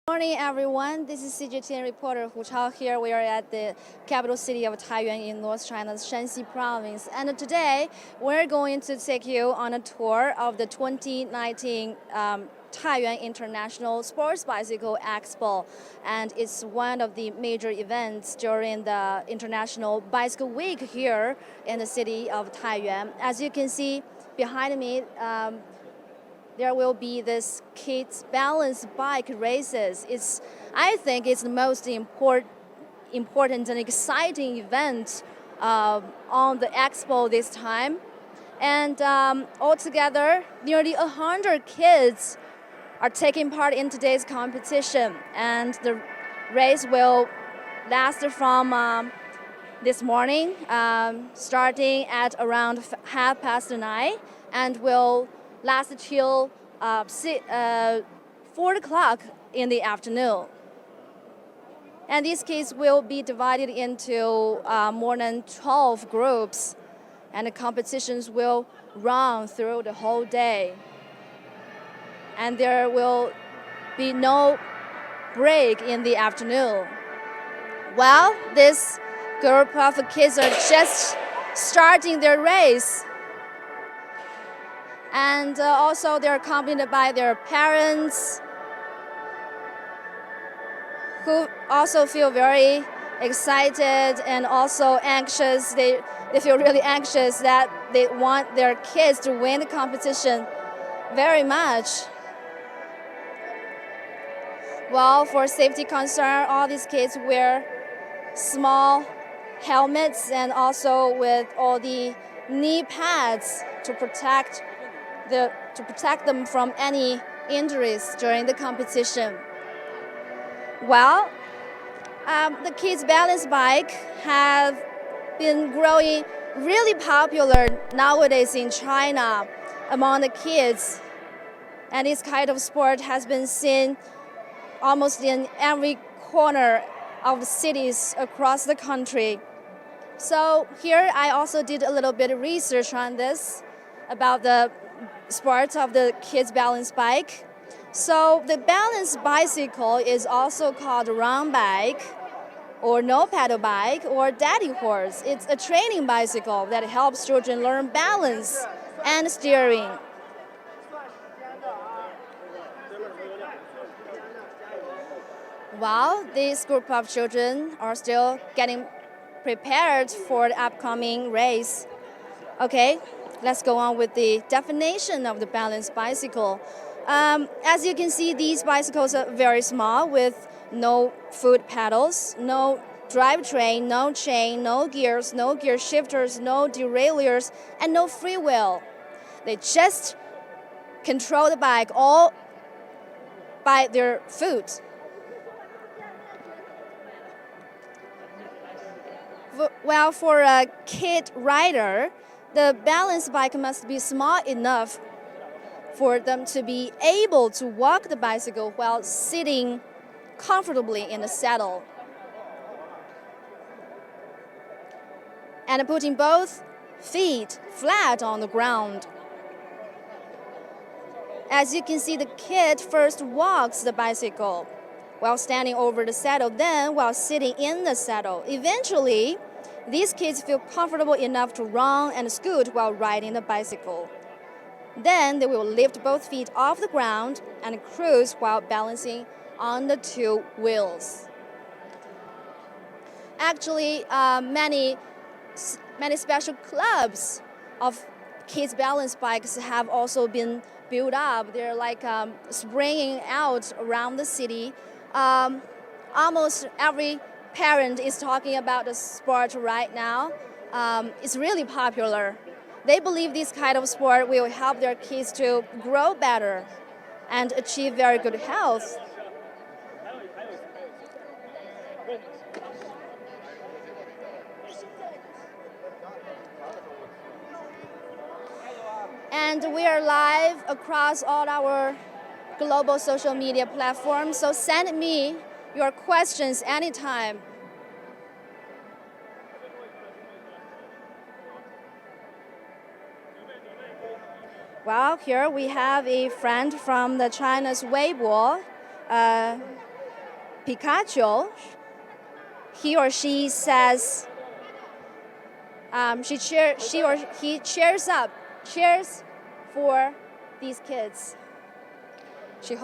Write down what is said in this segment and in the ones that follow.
Morning, everyone. This is CGTN reporter Hu Chao here. We are at the capital city of Taiyuan in North China's Shanxi province. And today, we're going to take you on a tour of the 2019 Taiyuan International Sports Bicycle Expo. And it's one of the major events during the International Bicycle Week here in the city of Taiyuan. As you can see behind me, there will be this kids balance bike races. I think it's the most important and exciting event on the expo this time. And altogether, nearly 100 kids are taking part in today's competition. And the race will last from this morning, starting at around 9:30, and will last till 4 o'clock in the afternoon. And these kids will be divided into more than 12 groups, and the competitions will run through the whole day. And there will be no break in the afternoon. Well, this group of kids are just starting their race. And also they're accompanied by their parents, who also feel very excited and also anxious. They feel really anxious that they want their kids to win the competition very much. Well, for safety concern, all these kids wear small helmets and also with all the knee pads to protect them from any injuries during the competition. Well, the kids' balance bike have been growing really popular nowadays in China among the kids. And this kind of sport has been seen almost in every corner of the cities across the country. So here I also did a little bit of research on this about the sport of the kids' balance bike. So the balance bicycle is also called round bike or no pedal bike or daddy horse. It's a training bicycle that helps children learn balance and steering. Well, this group of children are still getting prepared for the upcoming race. Okay, let's go on with the definition of the balance bicycle. As you can see, these bicycles are very small with no foot pedals, no drivetrain, no chain, no gears, no gear shifters, no derailleurs, and no freewheel. They just control the bike all by their foot. Well, for a kid rider, the balance bike must be small enough for them to be able to walk the bicycle while sitting comfortably in the saddle. And putting both feet flat on the ground. As you can see, the kid first walks the bicycle while standing over the saddle, then while sitting in the saddle. Eventually, these kids feel comfortable enough to run and scoot while riding the bicycle. Then they will lift both feet off the ground and cruise while balancing on the two wheels. Actually, many special clubs of kids' balance bikes have also been built up. They're like springing out around the city. Almost every parent is talking about the sport right now. It's really popular. They believe this kind of sport will help their kids to grow better and achieve very good health. And we are live across all our global social media platforms, so send me your questions anytime. Well, here we have a friend from the China's Weibo. Pikachu, he or she says, she or he cheers for these kids. She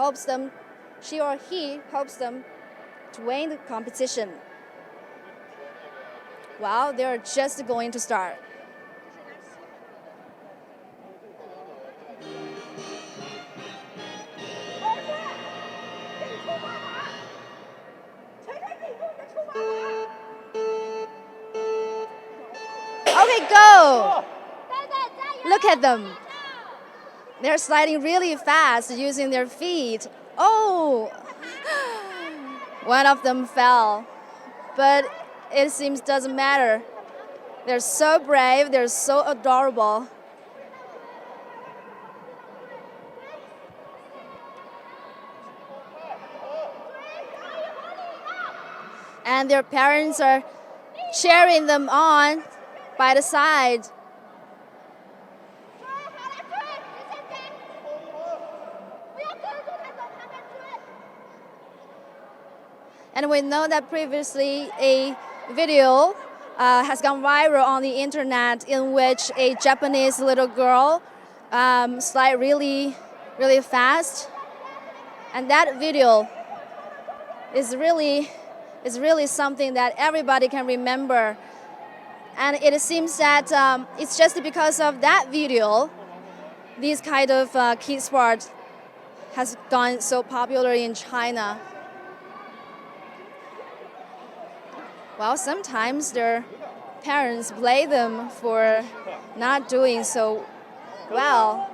or he hopes them to win the competition. Well, they're just going to start. Okay, go! Look at them. They're sliding really fast using their feet. Oh! One of them fell. But it seems doesn't matter. They're so brave, they're so adorable. And their parents are cheering them on by the side. And we know that previously a video has gone viral on the internet in which a Japanese little girl slid really, really fast. And that video is really something that everybody can remember. And it seems that it's just because of that video, this kind of kid sport has gone so popular in China. Well, sometimes their parents blame them for not doing so well.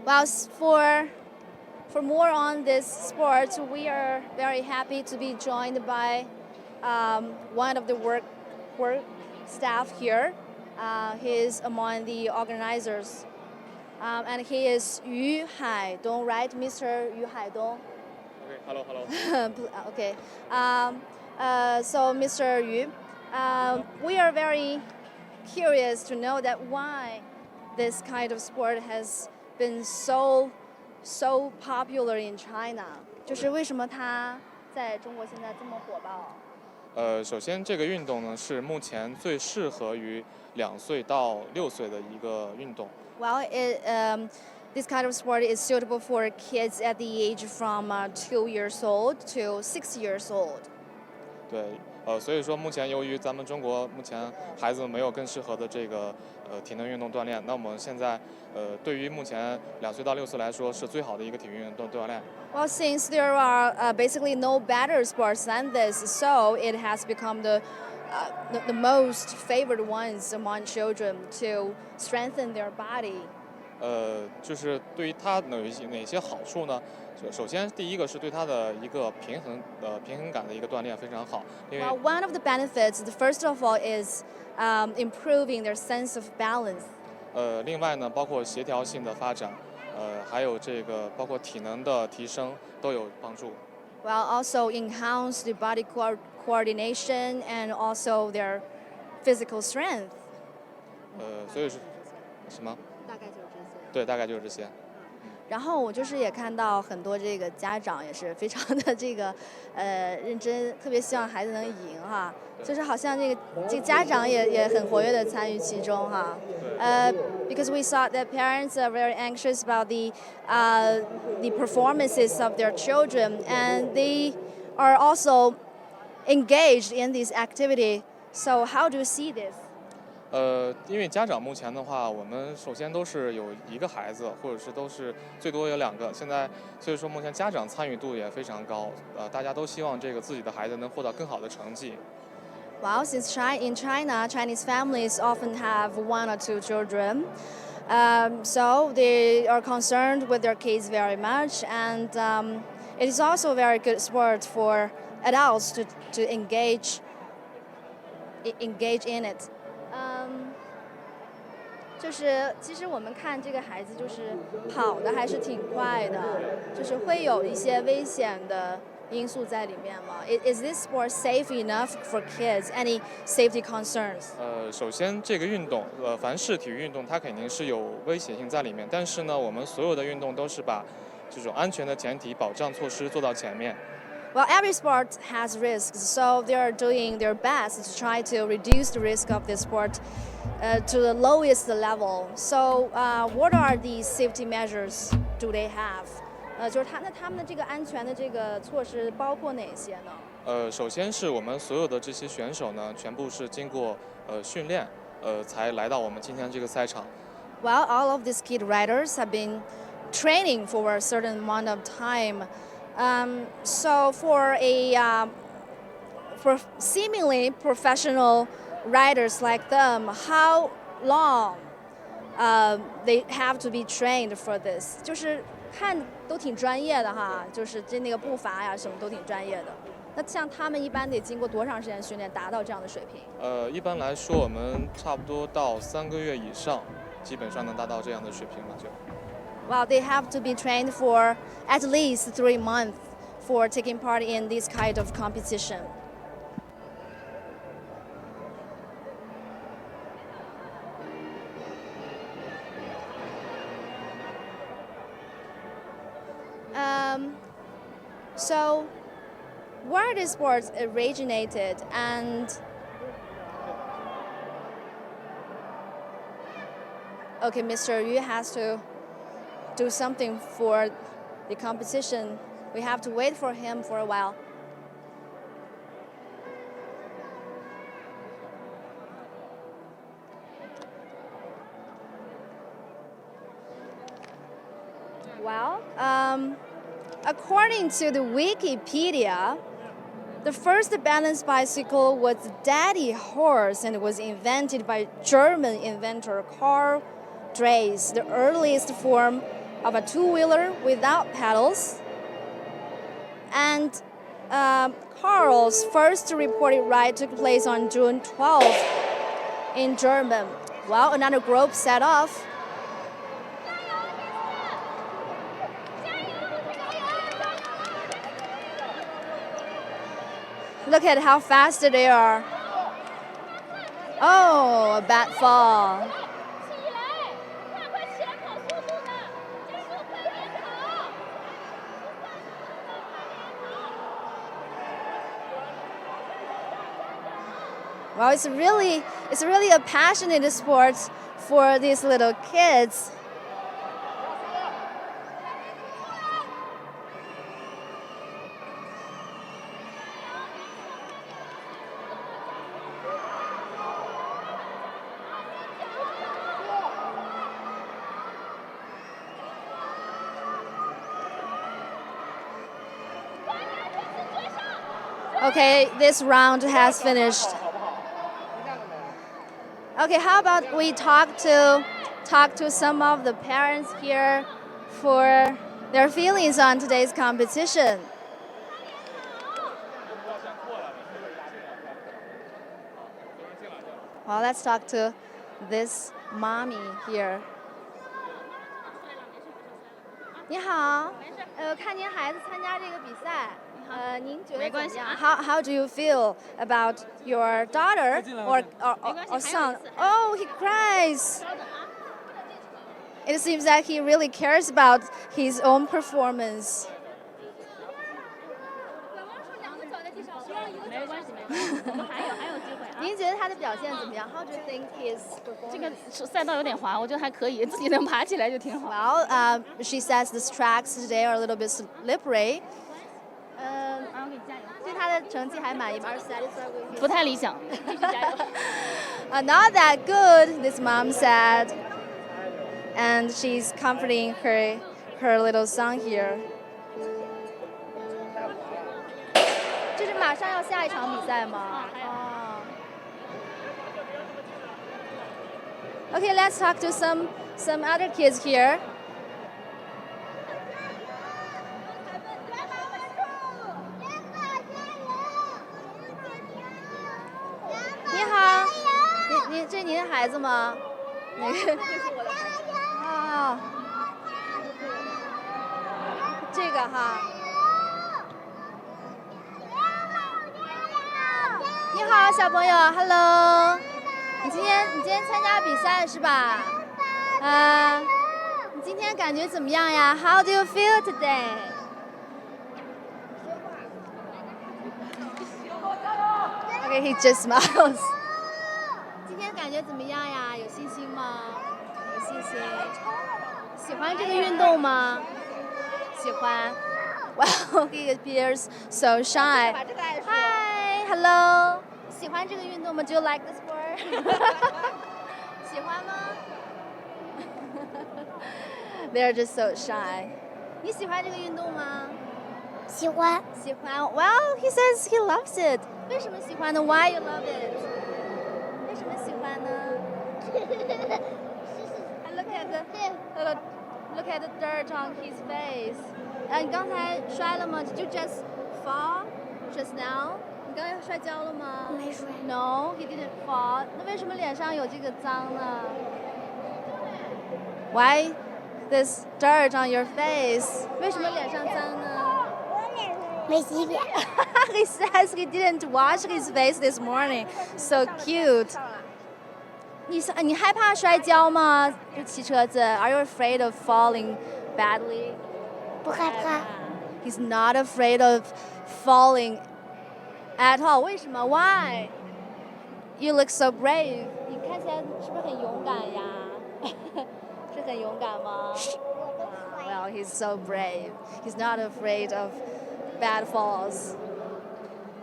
Well, for more on this sport, we are very happy to be joined by one of the work staff here. He is among the organizers, and he is Yu Haidong, right, Mr. Yu Haidong? Okay, hello. Okay, so Mr. Yu, we are very curious to know that why this kind of sport has been so popular in China. 就是为什么它在中国现在这么火爆？首先这个运动呢是目前最适合于2岁到6岁的一个运动。Well, this kind of sport is suitable for kids at the age from 2 years old to 6 years old. 对，所以说目前由于咱们中国目前孩子没有更适合的这个体能运动锻炼，那我们现在对于目前2岁到6岁来说是最好的一个体育运动锻炼。Well, since there are basically no better sports than this, so it has become the most favored ones among children to strengthen their body. 就是对于它哪些好处呢？首先，第一个是对它的一个平衡感的一个锻炼非常好。Well, one of the benefits, the first of all, is improving their sense of balance. 另外呢，包括协调性的发展，还有这个包括体能的提升都有帮助。Well, also enhance the body coordination and also their physical strength. 所以是什么？大概就是这些。对，大概就是这些。然后我就是也看到很多这个家长也是非常的这个认真，特别希望孩子能赢哈，就是好像这个家长也很活跃的参与其中哈。Because we saw that parents are very anxious about the performances of their children, and they are also engaged in this activity. So how do you see this? 因为家长目前的话，我们首先都是有1个孩子，或者是都是最多有2个。现在所以说目前家长参与度也非常高，大家都希望这个自己的孩子能获得更好的成绩。Well, since in China, Chinese families often have 1 or 2 children, so they are concerned with their kids very much, and it is also a very good sport for adults to engage in it. 就是其实我们看这个孩子就是跑的还是挺快的，就是会有一些危险的因素在里面吗 ？Is this sport safe enough for kids? Any safety concerns? 首先这个运动，凡是体育运动，它肯定是有危险性在里面。但是呢，我们所有的运动都是把这种安全的前提、保障措施做到前面。Well, every sport has risks, so they are doing their best to try to reduce the risk of this sport to the lowest level. So, what are the safety measures do they have? 就是他们的这个安全的这个措施包括哪些呢？首先是我们所有的这些选手呢，全部是经过训练，才来到我们今天这个赛场。Well, all of these kid riders have been training for a certain amount of time. So for seemingly professional riders like them, how long they have to be trained for this? 就是看都挺专业的哈，就是那个步伐呀什么都挺专业的。那像他们一般得经过多长时间训练达到这样的水平？一般来说，我们差不多到3个月以上，基本上能达到这样的水平了就。Well, they have to be trained for at least 3 months for taking part in this kind of competition. So, where the sports originated and okay, Mr. Yu has to do something for the competition. We have to wait for him for a while. Well, according to the Wikipedia, the first balance bicycle was Daddy Horse and was invented by German inventor Carl Dreis, the earliest form of a two-wheeler without pedals. And Carl's first reported ride took place on June 12th in Germany. Well, another group set off. Look at how fast they are. Oh, a bad fall. Well, it's really a passionate sport for these little kids. Okay, this round has finished. Okay, how about we talk to some of the parents here for their feelings on today's competition. Well, let's talk to this mommy here. 你好，看您孩子参加这个比赛。您觉得怎么样？ How do you feel about your daughter or son? Oh, he cries. It seems that he really cares about his own performance. 没关系，我们还有机会啊。您觉得他的表现怎么样？ How do you think his 这个 performance? 赛道有点滑，我觉得还可以，自己能爬起来就挺好。 Well, she says the tracks today are a little bit slippery. 我给你加油。对他的成绩还满意吗？ Are you satisfied with his? 不太理想，继续加油。Not that good, this mom said. And she's comforting her little son here. 这是马上要下一场比赛吗？哦。Okay, let's talk to some other kids here. 你好，这是您的孩子吗？那个，这是我的孩子。啊，这个哈。你好，小朋友 ，Hello。你今天参加比赛是吧？你今天感觉怎么样呀 ？How do you feel today？ Okay, he just smiles. 今天感觉怎么样呀？有信心吗？有信心。喜欢这个运动吗？喜欢。Wow, he appears so shy. Hi, hello. 喜欢这个运动吗 ？Do you like the sport? 喜欢吗？They're just so shy. 你喜欢这个运动吗？喜欢。喜欢。Well, he says he loves it. 为什么喜欢呢 ？Why you love it? 为什么喜欢呢？Look at the dirt on his face. 你刚才摔了吗 ？Did you just fall just now? 你刚才摔跤了吗？没摔。No, he didn't fall. 那为什么脸上有这个脏呢 ？Why this dirt on your face? 为什么脸上脏呢？没洗脸。He says he didn't wash his face this morning. So cute. 你害怕摔跤吗？就骑车子 Are you afraid of falling badly? 不害怕。He's not afraid of falling at all. 为什么 ？Why? You look so brave. 你看起来是不是很勇敢呀？是很勇敢吗？Well, he's so brave. He's not afraid of bad falls.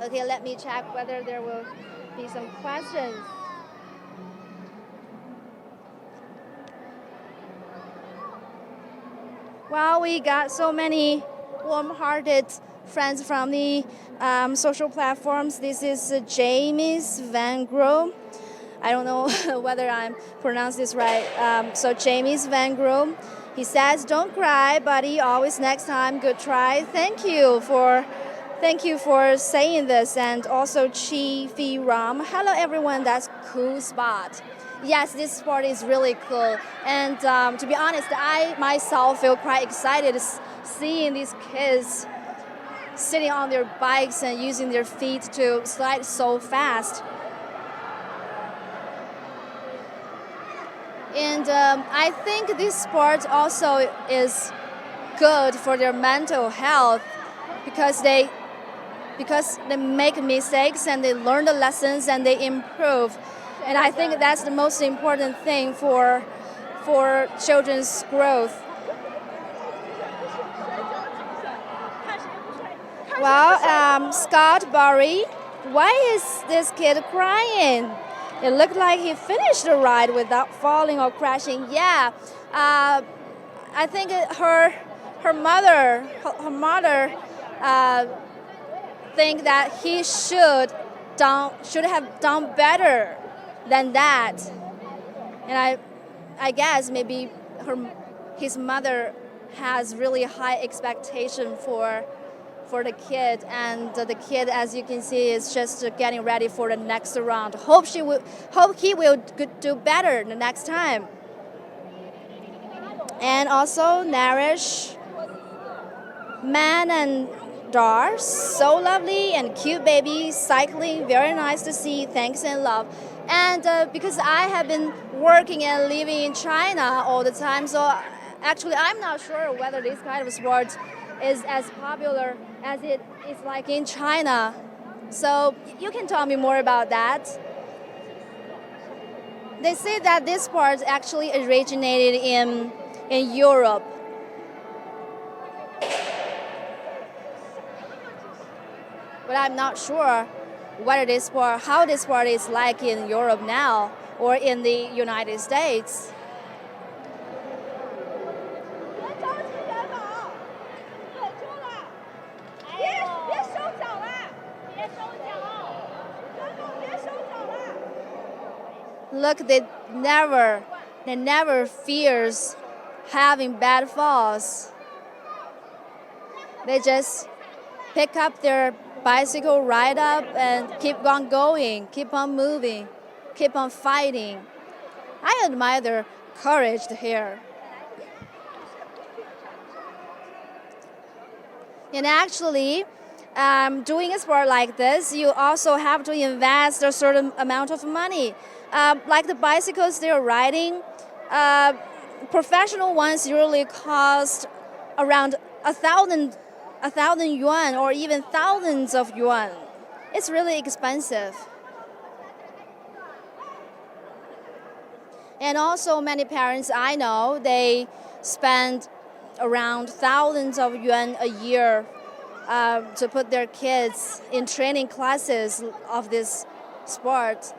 Okay, let me check whether there will be some questions. Well, we got so many warm-hearted friends from the social platforms. This is James Van Gro. I don't know whether I'm pronouncing this right. So James Van Gro, he says, "Don't cry, buddy. Always next time. Good try. Thank you for saying this." And also Chi Fi Ram. Hello, everyone. That's cool spot. Yes, this sport is really cool. And to be honest, I myself feel quite excited seeing these kids sitting on their bikes and using their feet to slide so fast. And I think this sport also is good for their mental health because they make mistakes and they learn the lessons and they improve. And I think that's the most important thing for children's growth. Well, Scott Barry, why is this kid crying? It looked like he finished the ride without falling or crashing. Yeah, I think her mother think that he should have done better than that, and I guess maybe his mother has really high expectation for the kid, and the kid, as you can see, is just getting ready for the next round. Hope he will do better the next time. And also Naresh, Man and Dar, so lovely and cute baby cycling, very nice to see. Thanks and love. And because I have been working and living in China all the time, so actually I'm not sure whether this kind of sport is as popular as it is like in China. So you can tell me more about that. They say that this sport actually originated in Europe. But I'm not sure how this sport is like in Europe now or in the United States. Look, they never fears having bad falls. They just pick up their bicycle, ride up, and keep on going, keep on moving, keep on fighting. I admire their courage here. And actually, doing a sport like this, you also have to invest a certain amount of money. Like the bicycles they're riding, professional ones usually cost around 1,000 yuan or even thousands of yuan. It's really expensive. And also many parents I know, they spend around thousands of yuan a year to put their kids in training classes of this sport.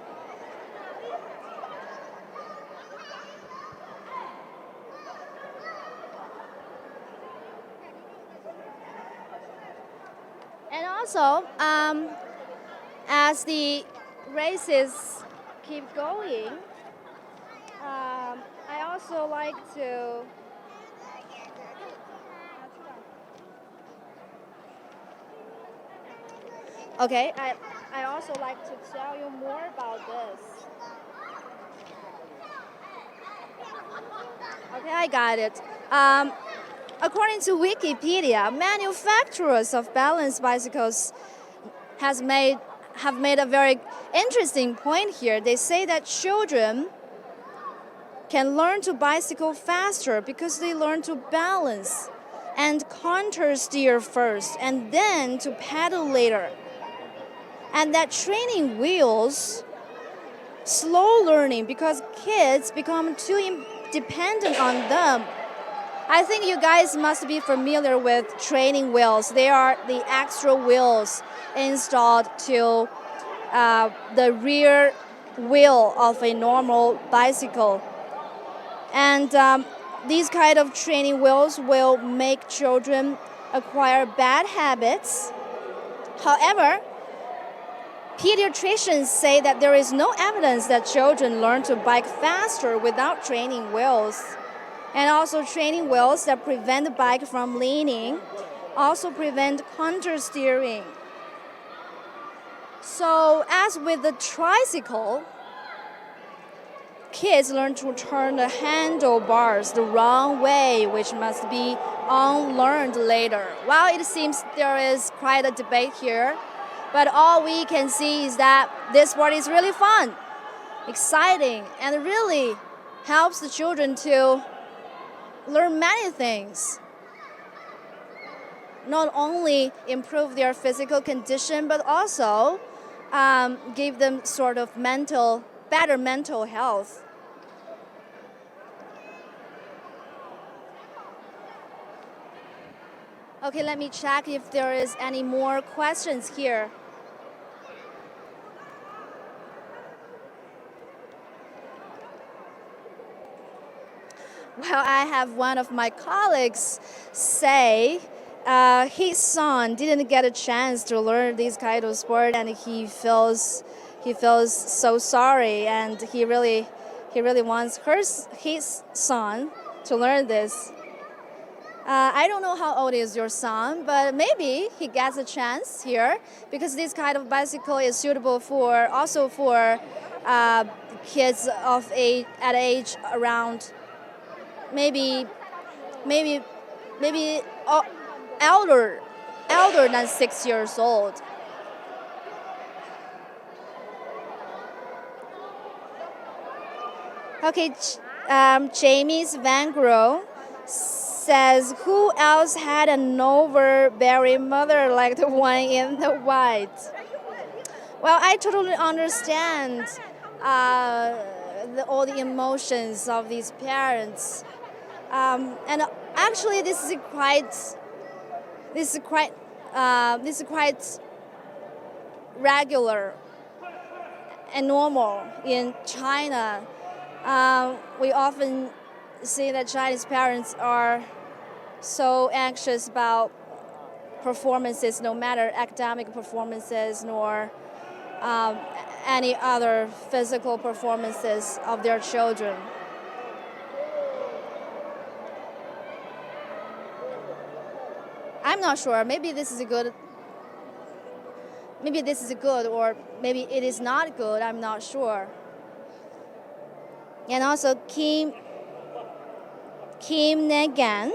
And also, as the races keep going, I also like to I also like to tell you more about this. Okay, I got it. According to Wikipedia, manufacturers of balanced bicycles have made a very interesting point here. They say that children can learn to bicycle faster because they learn to balance and counter steer first and then to pedal later. And that training wheels slow learning because kids become too dependent on them. I think you guys must be familiar with training wheels. They are the extra wheels installed to the rear wheel of a normal bicycle. And these kind of training wheels will make children acquire bad habits. However, pediatricians say that there is no evidence that children learn to bike faster without training wheels. And also training wheels that prevent the bike from leaning also prevent counter steering. So as with the tricycle, kids learn to turn the handlebars the wrong way, which must be unlearned later. Well, it seems there is quite a debate here, but all we can see is that this sport is really fun, exciting, and really helps the children to learn many things. Not only improve their physical condition, but also give them sort of better mental health. Okay, let me check if there is any more questions here. Well, I have one of my colleagues say his son didn't get a chance to learn this kind of sport, and he feels so sorry, and he really wants his son to learn this. I don't know how old is your son, but maybe he gets a chance here because this kind of bicycle is suitable for kids at age around maybe elder than 6 years old. Okay, Jamie's Van Gogh says, who else had an overbearing mother like the one in the white? Well, I totally understand all the emotions of these parents, and actually this is quite regular and normal in China. We often see that Chinese parents are so anxious about performances, no matter academic performances nor any other physical performances of their children. I'm not sure. Maybe this is good, or maybe it is not good. I'm not sure. And also Kim Nagan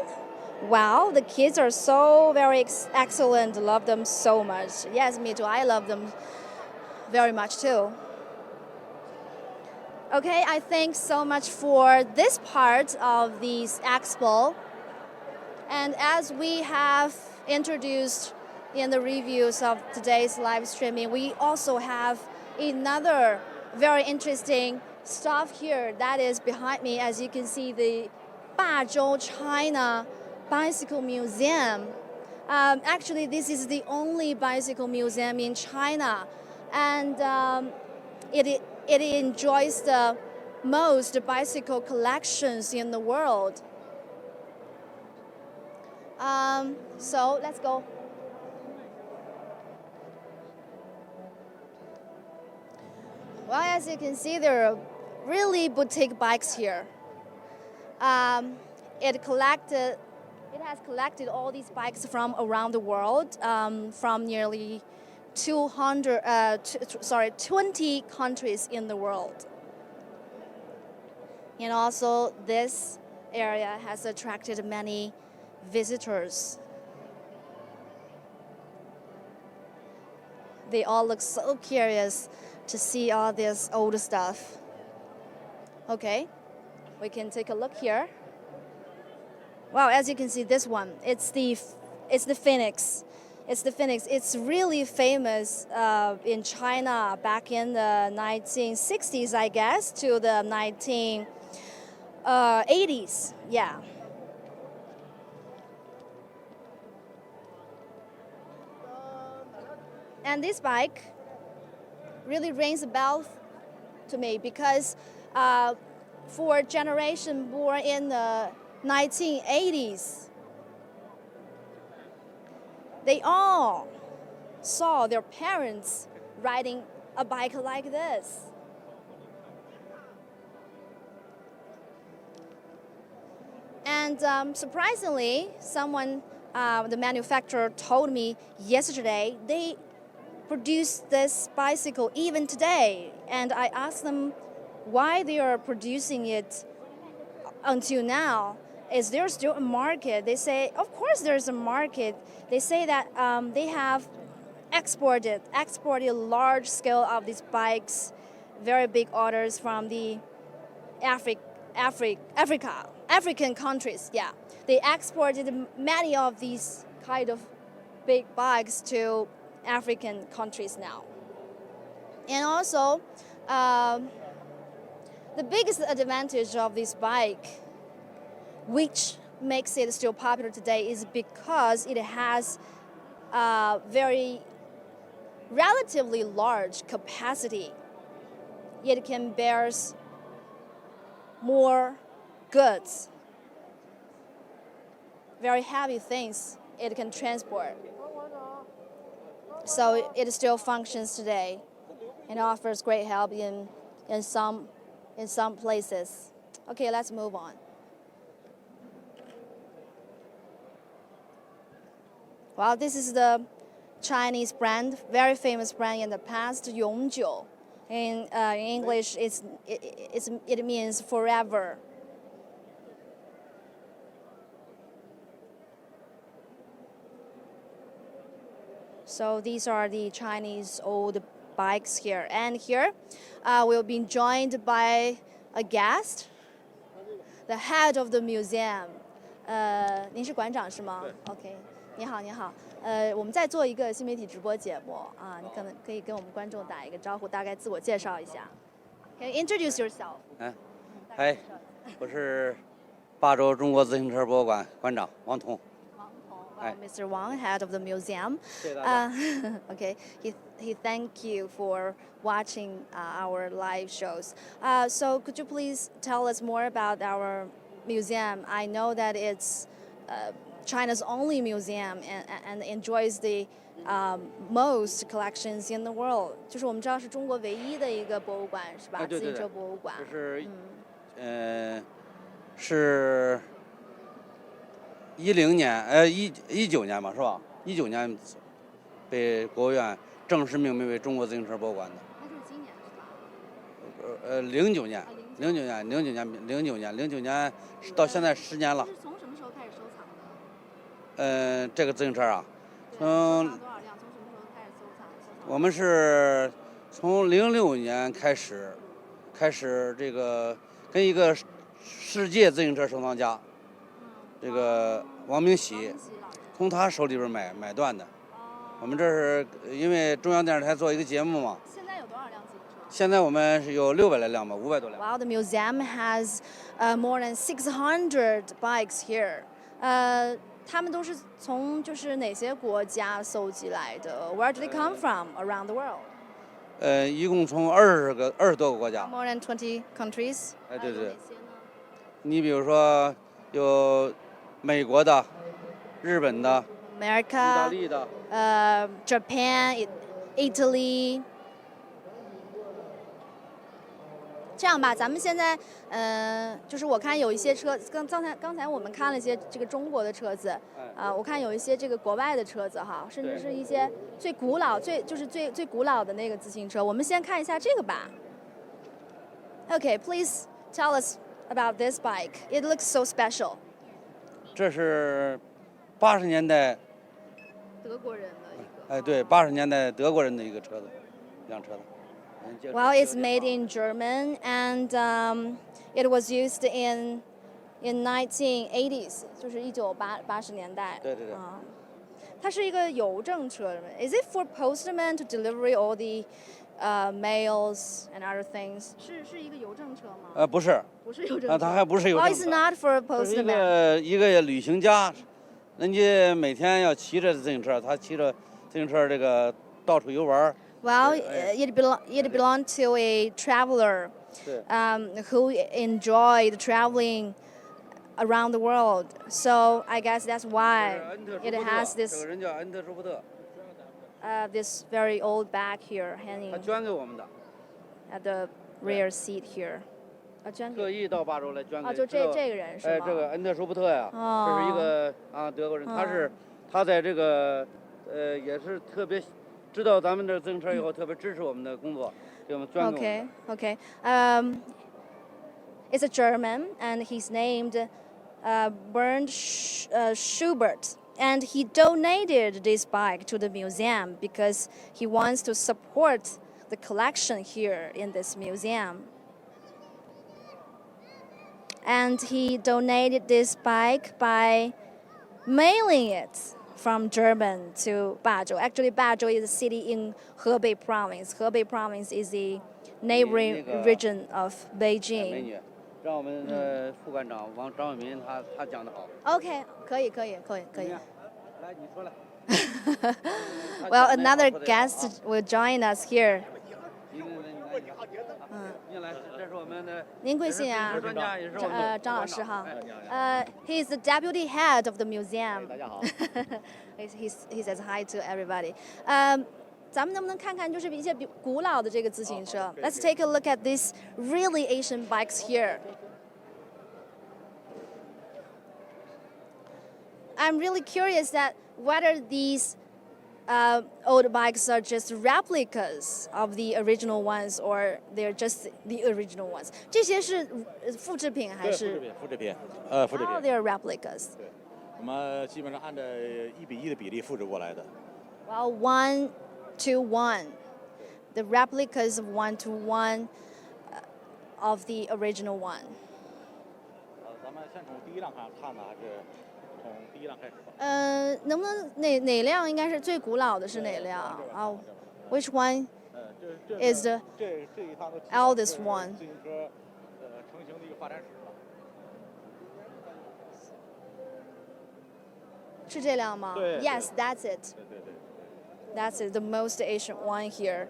Wow, the kids are so very excellent. Love them so much. Yes, me too. I love them very much too. Okay, I thank so much for this part of this expo. And as we have introduced in the reviews of today's live streaming, we also have another very interesting stuff here that is behind me. As you can see, the Bazhou China Bicycle Museum. Actually, this is the only bicycle museum in China, and it enjoys the most bicycle collections in the world. So let's go. Well, as you can see, there are really boutique bikes here. It has collected all these bikes from around the world, from nearly 20 countries in the world. And also, this area has attracted many visitors. They all look so curious to see all this old stuff. Okay, we can take a look here. Wow, as you can see, this one, it's the Phoenix. It's the Phoenix. It's really famous in China back in the 1960s, I guess, to the 1980s. Yeah. And this bike really rings a bell to me because for a generation born in the 1980s, they all saw their parents riding a bike like this. And surprisingly, the manufacturer told me yesterday, they produce this bicycle even today. And I asked them why they are producing it until now. Is there still a market? They say, of course there's a market. They say that they have exported large scale of these bikes, very big orders from the African countries. Yeah, they exported many of these kind of big bikes to African countries now. And also, the biggest advantage of this bike, which makes it still popular today, is because it has a very relatively large capacity. It can bear more goods, very heavy things it can transport. So it still functions today and offers great help in some places. Okay, let's move on. Well, this is the Chinese brand, very famous brand in the past, 永久. In English, it means forever. So these are the Chinese old bikes here. And here we'll be joined by a guest, the head of the museum. 您是馆长是吗？ OK， 你好，你好。我们在做一个新媒体直播节目啊，你可能可以跟我们观众打一个招呼，大概自我介绍一下。Can you introduce yourself？ 嗨，我是霸州中国自行车博物馆馆长王彤。Mr. Wang, head of the museum. Okay, he thank you for watching our live shows. So could you please tell us more about our museum? I know that it's China's only museum and enjoys the most collections in the world. 就是我们知道是中国唯一的一个博物馆，是吧？自行车博物馆。是19年吧，是吧？19年被国务院正式命名为中国自行车博物馆的。那就是今年是吧09年到现在10年了。是从什么时候开始收藏的？这个自行车啊，多少辆？从什么时候开始收藏？我们是从06年开始这个跟一个世界自行车收藏家，这个王明喜，从他手里边买断的。我们这是因为中央电视台做一个节目嘛。现在有多少辆自行车？现在我们是有600来辆吧，500多辆。Wow, the museum has more than 600 bikes here. 他们都是从就是哪些国家搜集来的 ？Where do they come from around the world? 一共从20多个国家。More than 20 countries. 哎，对对。有哪些呢？你比如说有美国的、日本的、意大 America, 利的。Japan, Italy. 这样吧，咱们现在，就是我看有一些车，刚才我们看了一些这个中国的车子，我看有一些这个国外的车子哈，甚至是一些最古老、最古老的那个自行车。我们先看一下这个吧。Okay, please tell us about this bike. It looks so special. 这是80年代，德国人的一个。哎，对，80年代德国人的一辆车子。Well, it's made in German, and it was used in 1980s， 就是1980年代。对。它是一个邮政车。Is it for postmen to deliver all the mails and other things？ 是一个邮政车吗？不是。不是邮政车。它还不是邮政车。Oh, it's not for 这是 postmen。一个旅行家，人家每天要骑着自行车，他骑着自行车这个到处游玩。Well, it belonged to a traveler who enjoyed traveling around the world. So I guess that's why it has this 这个人叫恩特舒布特。this very old bag here 他 hanging 捐给我们的。 at the rear seat here. 特意到巴州来捐给。就这个人是吗？哎，这个恩特舒布特呀，这是一个德国人，他在这个也是特别。知道咱们这自行车以后，特别支持我们的工作，给我们捐给我们。Okay. It's a German, and he's named Bernd Schubert, and he donated this bike to the museum because he wants to support the collection here in this museum. And he donated this bike by mailing it from German to Bazhou. Actually, Bazhou is a city in Hebei province. Hebei province is the neighboring region of Beijing. 美女，让我们的副馆长张伟民他讲得好。Okay, 可以。来，你说来。Well, another guest will join us here. 这是我们的。您贵姓啊？专家也是我们的。张老师哈。He is the deputy head of the museum. 大家好。He says hi to everybody. 咱们能不能看看就是一些古老的这个自行车 ？Let's take a look at these really ancient bikes here. I'm really curious that whether these old bikes are just replicas of the original ones, or they're just the original ones. 这些是复制品还是？复制品。Oh, they're replicas. 对，我们基本上按照1比1的比例复制过来的。Well, 1 to 1. The replicas of 1 to 1 of the original one. 咱们先从第一辆看呢，还是从第一辆开始吧？能不能哪辆应该是最古老的是哪辆？Which one is the 这一趟的 eldest one? 自行车成型的一个发展史吧。是这辆吗？对。Yes, that's it. 对。That's it, the most ancient one here.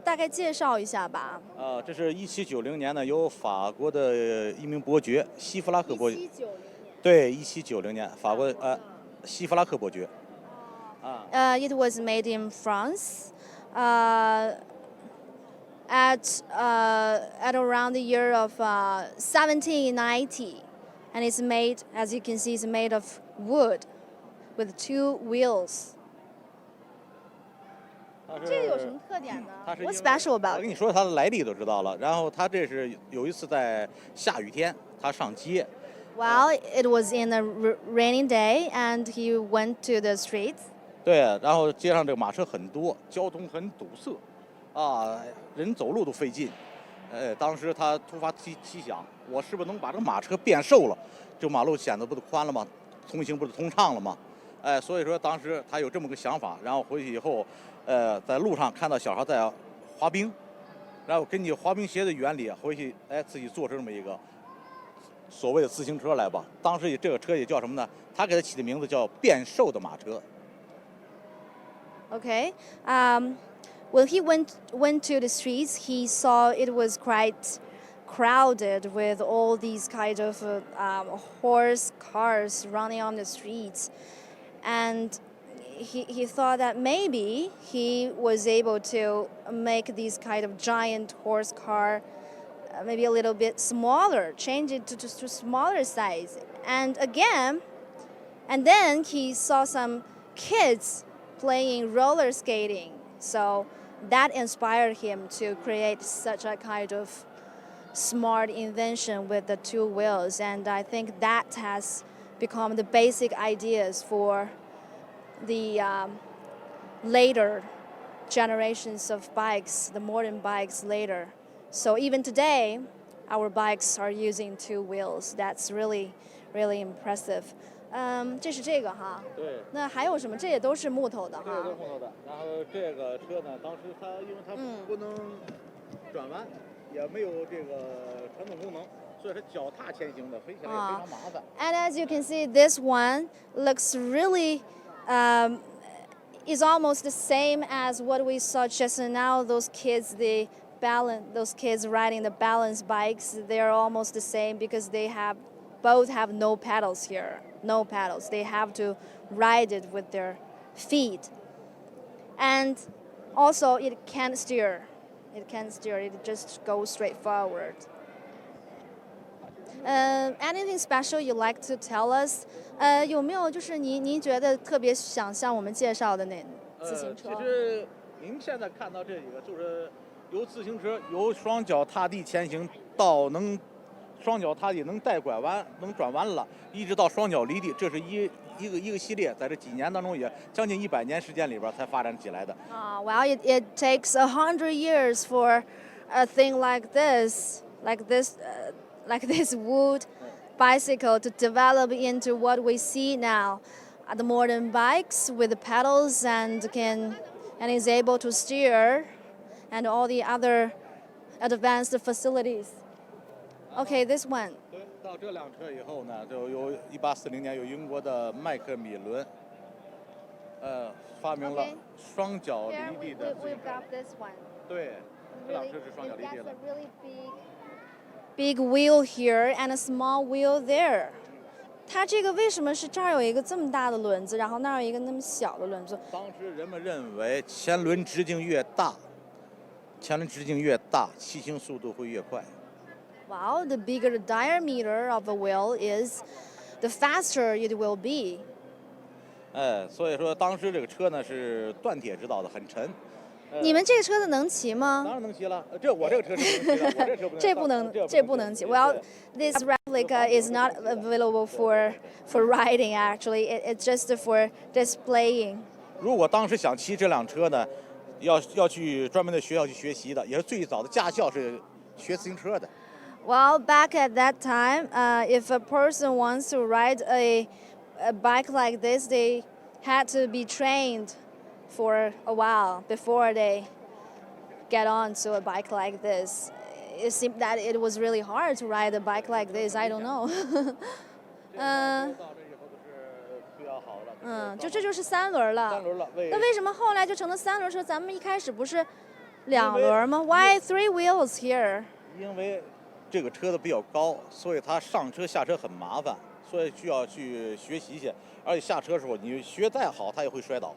大概介绍一下吧。这是1790年呢，由法国的一名伯爵西弗拉克伯爵。1790年。对，1790年，法国西弗拉克伯爵。It was made in France. At around the year of 1790, and it's made, as you can see, it's made of wood with 2 wheels. 这个有什么特点呢？What's special about it? 我跟你说它的来历都知道了。然后它这是有一次在下雨天，它上街， Well, it was in a rainy day, and he went to the streets. 对，然后街上这个马车很多，交通很堵塞，啊，人走路都费劲。当时他突发奇想，我是不是能把这个马车变瘦了，这马路显得不就宽了吗？通行不是通畅了吗？所以说当时他有这么个想法，然后回去以后，在路上看到小孩在滑冰，然后根据滑冰鞋的原理，回去自己做成这么一个所谓的自行车来吧。当时这个车也叫什么呢？他给它起的名字叫变瘦的马车。Okay. When he went to the streets, he saw it was quite crowded with all these kind of horse cars running on the streets, and he thought that maybe he was able to make these kind of giant horse car maybe a little bit smaller, change it to smaller size, and then he saw some kids playing roller skating. So that inspired him to create such a kind of smart invention with the two wheels. And I think that has become the basic ideas for the later generations of bikes, the modern bikes later. So even today, our bikes are using two wheels. That's really, really impressive. 这是这个哈。对。那还有什么？这也都是木头的哈。这个都是木头的。然后这个车呢，当时它因为它不能转弯，也没有这个传动功能，所以它脚踏前行的，飞起来也非常麻烦。And as you can see, this one looks really is almost the same as what we saw just now. Those kids, those kids riding the balance bikes, they're almost the same because they both have no pedals here. No pedals. They have to ride it with their feet. And also it can't steer. It can't steer. It just goes straight forward. Anything special you'd like to tell us? 有没有就是您觉得特别想向我们介绍的那自行车？其实您现在看到这几个，就是由自行车由双脚踏地前行到能双脚踏地能带拐弯能转弯了，一直到双脚离地，这是一个系列，在这几年当中也将近100年时间里边才发展起来的。Well, it takes 100 years for a thing like this wood bicycle to develop into what we see now. The modern bikes with the pedals and is able to steer, and all the other advanced facilities. Okay, this one. 对，到这辆车以后呢，就有1840年有英国的麦克米伦，发明了双脚离地的自行车。We've got this one. 对，这辆车是双脚离地的。It has a really big wheel here and a small wheel there. 它这个为什么是这儿有一个这么大的轮子，然后那儿有一个那么小的轮子？当时人们认为前轮直径越大，骑行速度会越快。Wow, the bigger the diameter of a wheel is, the faster it will be. 所以说当时这个车呢是锻铁制造的，很沉。你们这个车子能骑吗？当然能骑了，我这个车是能骑的，我这车不能。这不能骑。Well, this replica is not available for riding. Actually, it's just for displaying. 如果当时想骑这辆车呢，要去专门的学校去学习的，也是最早的驾校是学自行车的。Well, back at that time, if a person wants to ride a bike like this, they had to be trained for a while before they get onto a bike like this. It seemed that it was really hard to ride a bike like this. I don't know. 就这就是三轮了。那为什么后来就成了三轮车？咱们一开始不是两轮吗？ Why 3 wheels here? 因为这个车子比较高，所以它上车下车很麻烦，所以需要去学习去。而且下车的时候，你学再好，它也会摔倒。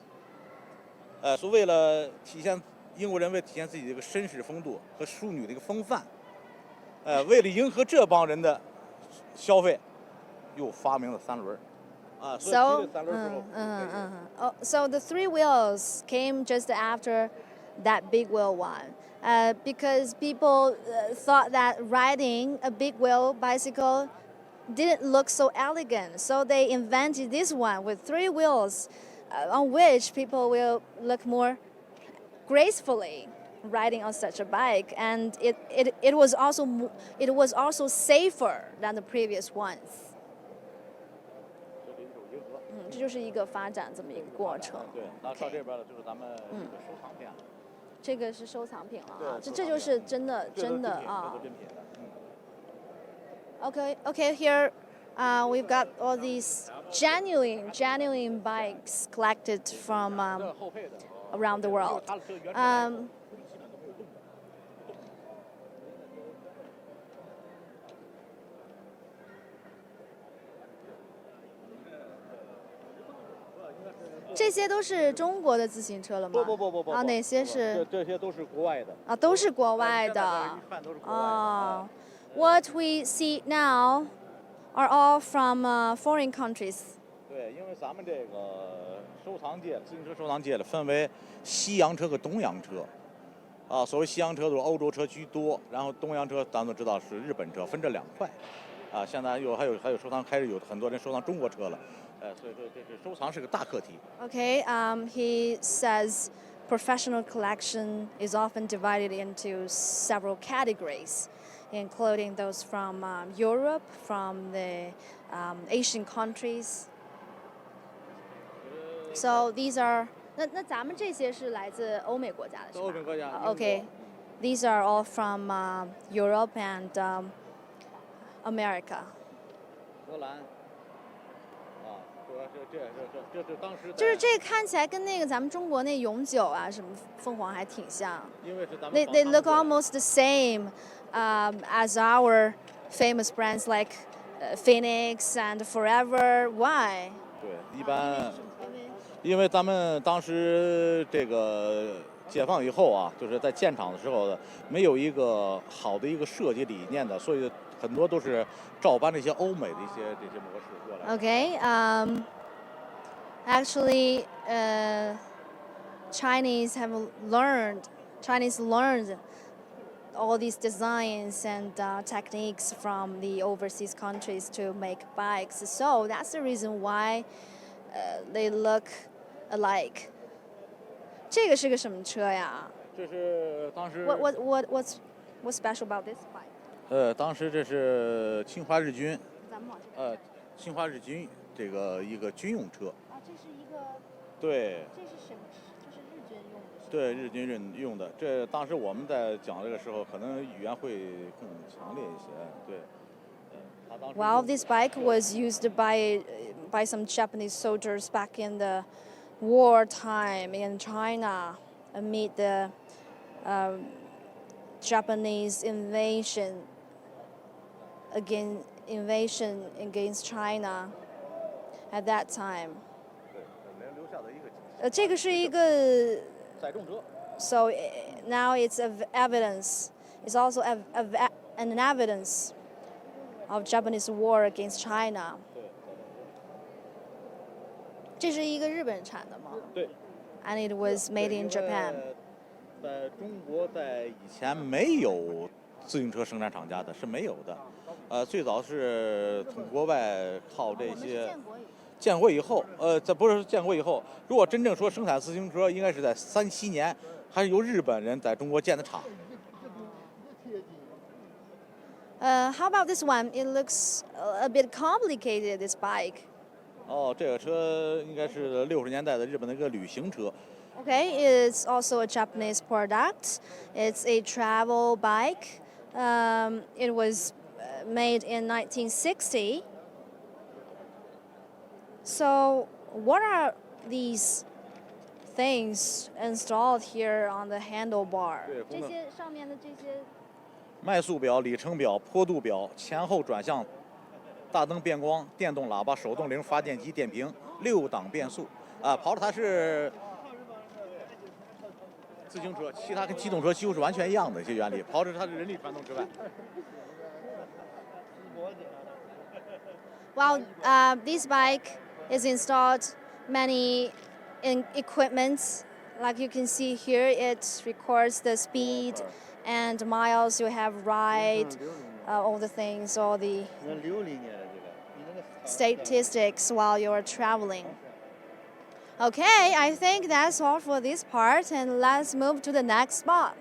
是为了体现英国人为体现自己的一个绅士风度和淑女的一个风范，为了迎合这帮人的消费，又发明了三轮。所以三轮之后。So the 3 wheels came just after that big wheel one. Because people thought that riding a big wheel bicycle didn't look so elegant. So they invented this one with 3 wheels on which people will look more gracefully riding on such a bike, and it was also safer than the previous ones. 这就是一个发展这么一个过程。对，那到这边了就是咱们收藏品了。这个是收藏品了啊，这就是真的啊。这都真品的。Okay, here we've got all these genuine bikes collected from around the world. 这些都是中国的自行车了吗？不啊，哪些是？这些都是国外的。啊，都是国外的。哦。What we see now are all from foreign countries. 对，因为咱们这个自行车收藏界分为西洋车和东洋车。啊，所谓西洋车都是欧洲车居多，然后东洋车咱们都知道是日本车，分这2块。啊，现在还有收藏，开始有很多人收藏中国车了。所以说这是收藏是个大课题。Okay, he says professional collection is often divided into several categories, including those from Europe, from the Asian countries. So these are 那咱们这些是来自欧美国家的是吧？欧美国家。Okay, these are all from Europe and America. 荷兰。这当时就是这看起来跟那个咱们中国那永久啊什么凤凰还挺像。因为是咱们 They look almost the same as our famous brands like Phoenix and Forever. Why? 对，一般因为咱们当时这个解放以后啊，就是在建厂的时候没有一个好的一个设计理念的，所以很多都是照搬这些欧美的这些模式过来。Okay. Actually, Chinese learned all these designs and techniques from the overseas countries to make bikes. So that's the reason why they look alike. 这个是个什么车呀？这是当时。What's special about this bike? 当时这是侵华日军。咱们往这边。侵华日军这个一个军用车。啊，这是一个。对。这是什么？这是日军用的。对，日军用的。这当时我们在讲这个时候，可能语言会更强烈一些。对。Well, this bike was used by some Japanese soldiers back in the wartime in China amid the Japanese invasion against China at that time. 留下的一个。这个是一个。载重车。So now it's evidence. It's also an evidence of Japanese war against China. 这是一个日本产的吗？对。And it was made in Japan. 在中国，在以前没有自行车生产厂家的，是没有的。最早是从国外靠这些。建国以后，这不是建国以后。如果真正说生产自行车，应该是在37年，还是由日本人在中国建的厂。How about this one? It looks a bit complicated. This bike. 哦，这个车应该是60年代的日本的一个旅行车。Okay, it's also a Japanese product. It's a travel bike. It was made in 1960. So, what are these things installed here on the handlebar? 这些上面的这些。迈速表、里程表、坡度表、前后转向、大灯变光、电动喇叭、手动铃、发电机、电瓶、6档变速。跑着它是自行车，其他跟机动车几乎是完全一样的一些原理。跑着它是人力传动之外。Well, this bike is installed many equipment. Like you can see here, it records the speed and miles you have ride, all the things, all the. 60年的这个。statistics while you're traveling. Okay, I think that's all for this part, and let's move to the next spot.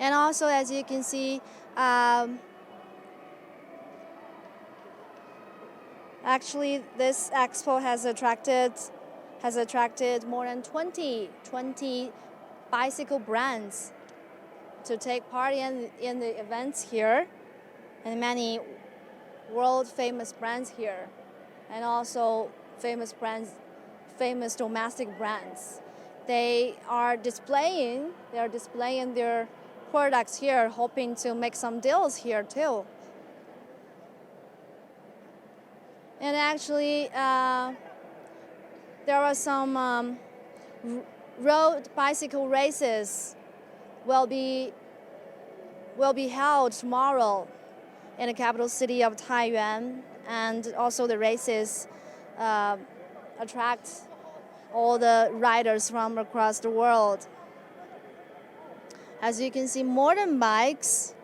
And also, as you can see, actually, this expo has attracted more than 20 bicycle brands to take part in the events here, and many world famous brands here, and also famous domestic brands. They are displaying their products here, hoping to make some deals here too. And actually, there are some road bicycle races will be held tomorrow in the capital city of Taiyuan, and also the races attract all the riders from across the world. As you can see, modern bikes,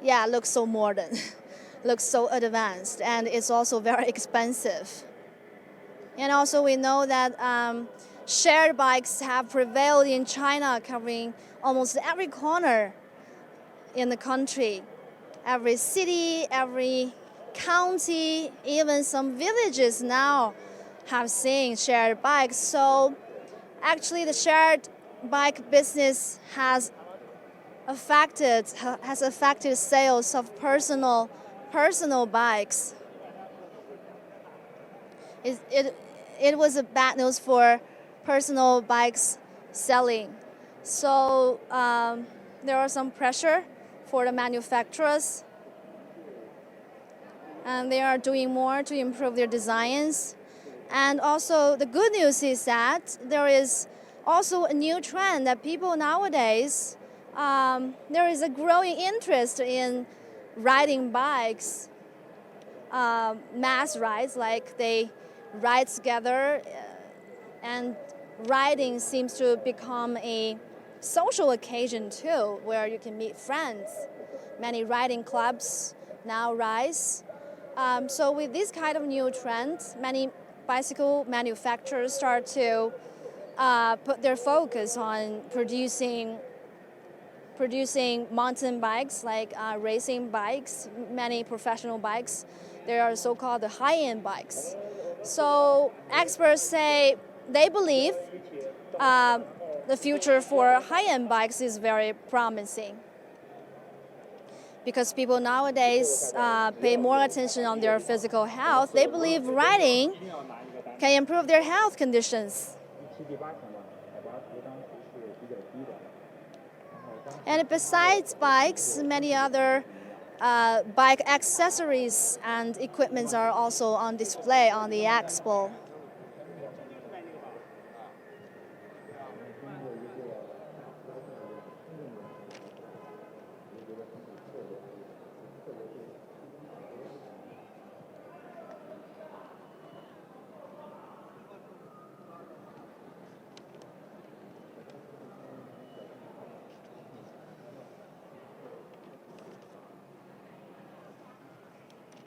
yeah, look so modern, looks so advanced, and it's also very expensive. And also we know that shared bikes have prevailed in China, covering almost every corner in the country. Every city, every county, even some villages now have seen shared bikes. So actually the shared bike business has affected sales of personal bikes. It was a bad news for personal bikes selling. So there are some pressure for the manufacturers, and they are doing more to improve their designs. And also the good news is that there is also a new trend that people nowadays, there is a growing interest in riding bikes, mass rides, like they ride together, and riding seems to become a social occasion too, where you can meet friends. Many riding clubs now rise. So with this kind of new trend, many bicycle manufacturers start to put their focus on producing mountain bikes, like racing bikes, many professional bikes. They are so-called the high-end bikes. So experts say they believe the future for high-end bikes is very promising, because people nowadays pay more attention on their physical health. They believe riding can improve their health conditions. And besides bikes, many other bike accessories and equipments are also on display on the Expo.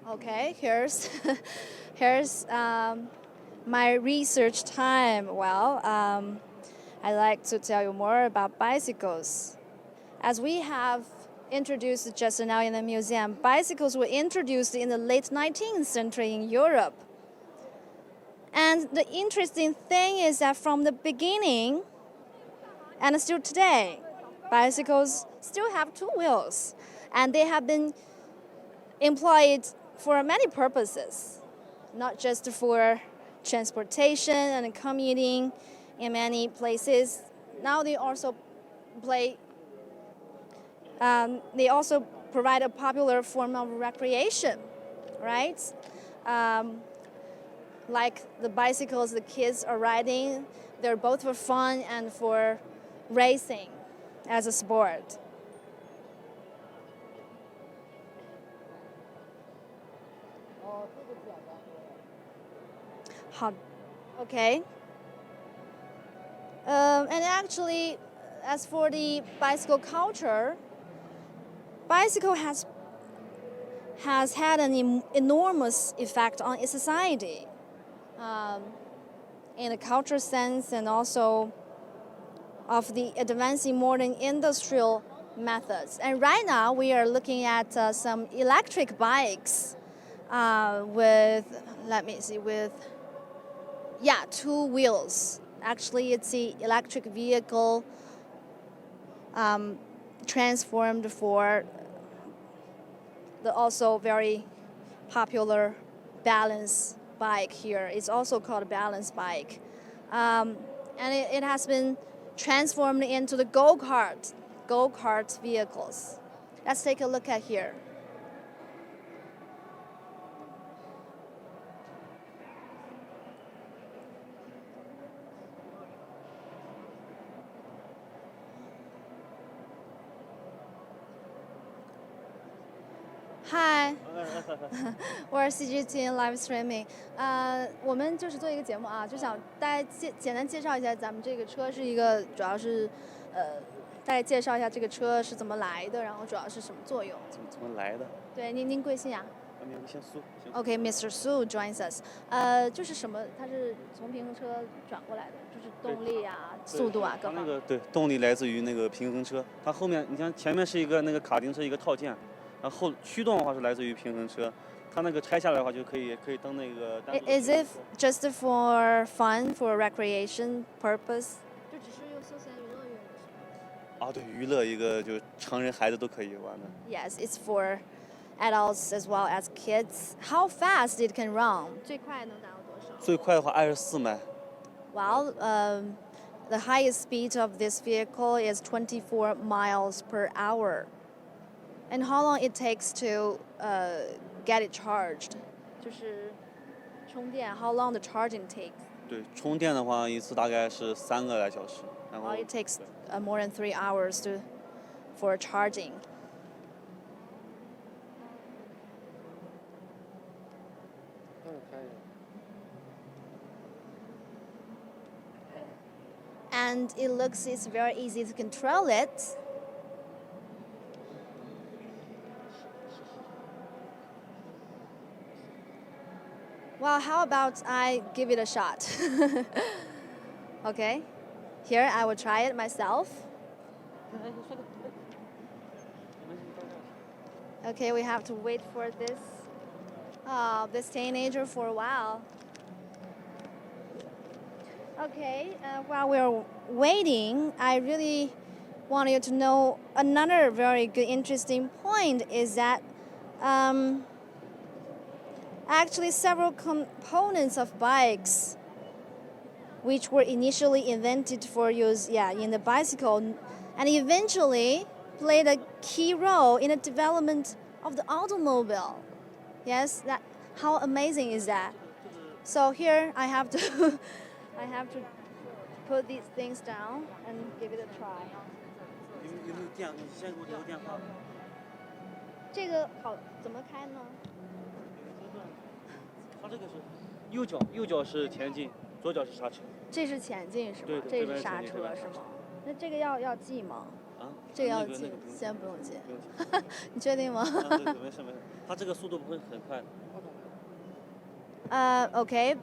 Okay, here's my research time. Well, I'd like to tell you more about bicycles. As we have introduced just now in the museum, bicycles were introduced in the late 19th century in Europe. And the interesting thing is that from the beginning, and still today, bicycles still have two wheels, and they have been employed for many purposes, not just for transportation and commuting in many places. Now they also provide a popular form of recreation, right? Like the bicycles the kids are riding, they're both for fun and for racing as a sport. Okay. And actually, as for the bicycle culture, bicycle has had an enormous effect on its society, in a cultural sense, and also of the advancing modern industrial methods. And right now, we are looking at some electric bikes with, let me see, with 2 wheels. Actually, it's the electric vehicle transformed for the also very popular balance bike here. It's also called a balance bike. And it has been transformed into the go-kart vehicles. Let's take a look at here. Hi, 我是 CGT live streaming。我们就是做一个节目啊，就想大家简单介绍一下咱们这个车是一个，主要是大概介绍一下这个车是怎么来的，然后主要是什么作用。怎么来的？对，您贵姓呀你先苏。？OK，Mr. Su joins us。就是什么？它是从平衡车转过来的，就是动力啊、速度啊各方面。对，动力来自于那个平衡车，它后面你像前面是一个那个卡丁车一个套件。然后驱动的话是来自于平衡车，它那个拆下来的话就可以登那个。Is it just for fun, for recreation purpose? 就只是用休闲娱乐用的是吗？对，娱乐一个就成人孩子都可以玩的。Yes, it's for adults as well as kids. How fast it can run? 最快能达到多少？最快的话24迈。Well, the highest speed of this vehicle is 24 miles per hour. And how long it takes to get it charged? 就是充电 how long the charging takes? 对，充电的话一次大概是3个来小时，然后。It takes more than 3 hours for charging. And it looks it's very easy to control it. Well, how about I give it a shot? Okay, here I will try it myself. Okay, we have to wait for this teenager for a while. Okay, while we're waiting, I really want you to know another very good, interesting point is that actually several components of bikes which were initially invented for use in the bicycle and eventually played a key role in the development of the automobile. Yes, how amazing is that? So here I have to put these things down and give it a try. 有没有电？你先给我留个电话。这个好怎么开呢？它这个是右脚是前进，左脚是刹车。这是前进是吗？对，这是刹车是吗？那这个要记吗？这个要记，先不用记。你确定吗？对，没事。它这个速度不会很快的。Okay.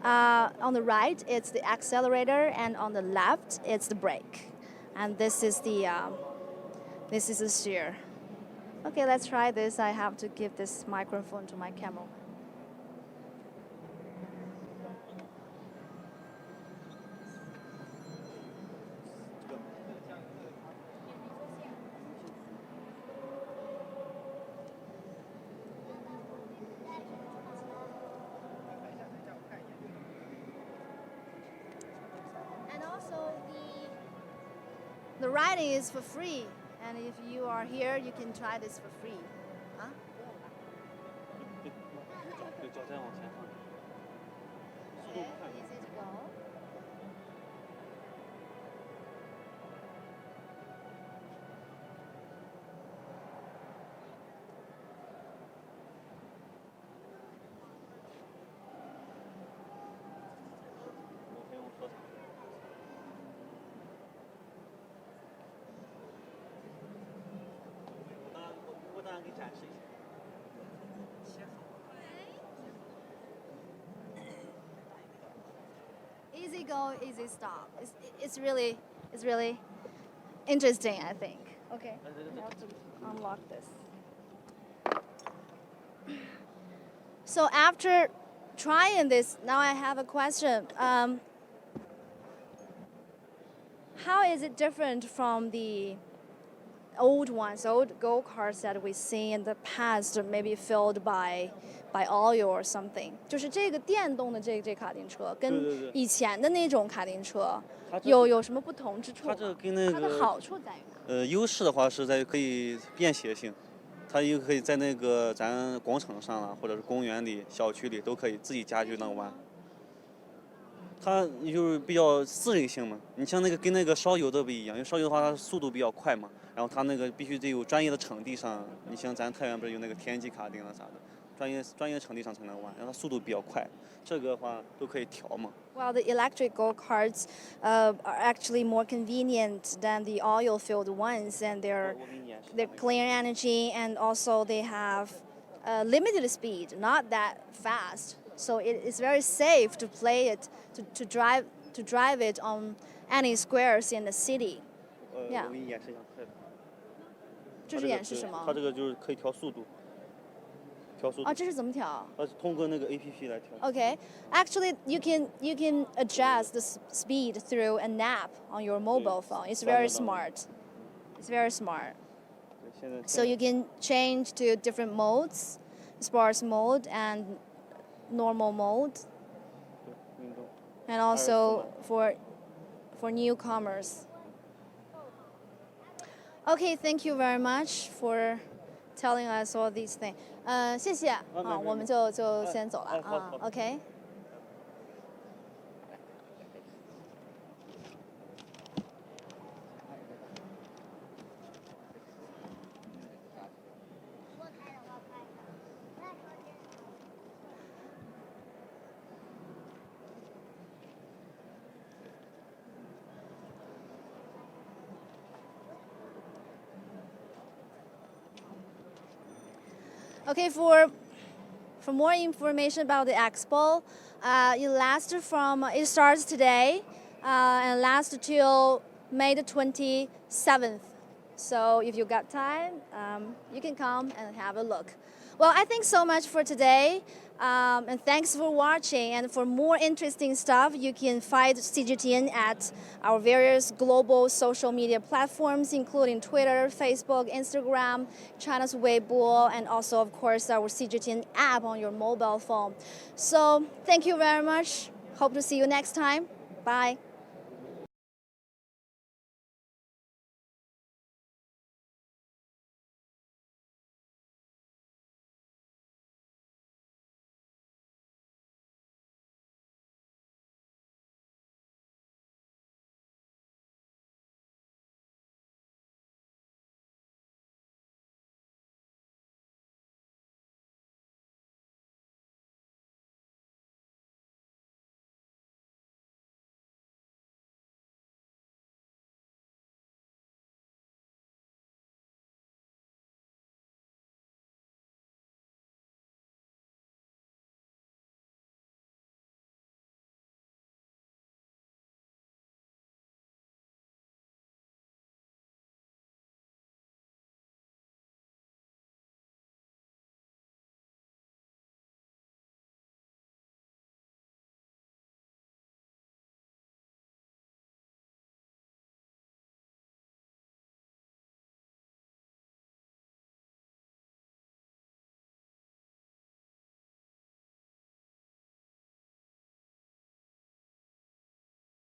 On the right, it's the accelerator, and on the left, it's the brake. And this is the steer. Okay, let's try this. I have to give this microphone to my camera. The riding is for free, and if you are here, you can try this for free. 对，脚再往前放。速度不快。Easy to go. 给展示一下。 Easy go, easy stop. It's really interesting, I think. Okay. I have to unlock this. So after trying this, now I have a question. How is it different from the old ones, old go-karts that we see in the past, maybe filled by oil or something？ 就是这个电动的这卡丁车，跟以前的那种卡丁车有什么不同之处吗？它这跟那个它的好处在于哪？优势的话是在于可以便携性，它又可以在那个咱广场上啊，或者是公园里、小区里都可以自己家就能玩。它就是比较私人性嘛，你像那个跟那个烧油的不一样，因为烧油的话它速度比较快嘛，然后它那个必须得有专业的场地上，你像咱太原不是有那个田忌卡丁啊啥的，专业场地上才能玩，然后它速度比较快，这个的话都可以调嘛。Well, the electric go-karts are actually more convenient than the oil-filled ones, and they're clean energy, and also they have limited speed, not that fast. So it's very safe to play it, to drive it on any squares in the city. 我给你演示一下，这是演示什么？它这个就是可以调速度。啊，这是怎么调？通过那个 APP 来调。Okay, actually, you can adjust the speed through an app on your mobile phone. It's very smart. It's very smart. So you can change to different modes, sports mode and normal mode, and also for newcomers. Okay, thank you very much for telling us all these things. 谢谢啊，我们就先走了啊。OK。Okay, for more information about the Expo, it starts today and lasts till May the 27th. So if you got time, you can come and have a look. Well, I thank so much for today, and thanks for watching. And for more interesting stuff, you can find CGTN at our various global social media platforms, including Twitter, Facebook, Instagram, China's Weibo, and also, of course, our CGTN app on your mobile phone. So thank you very much. Hope to see you next time. Bye.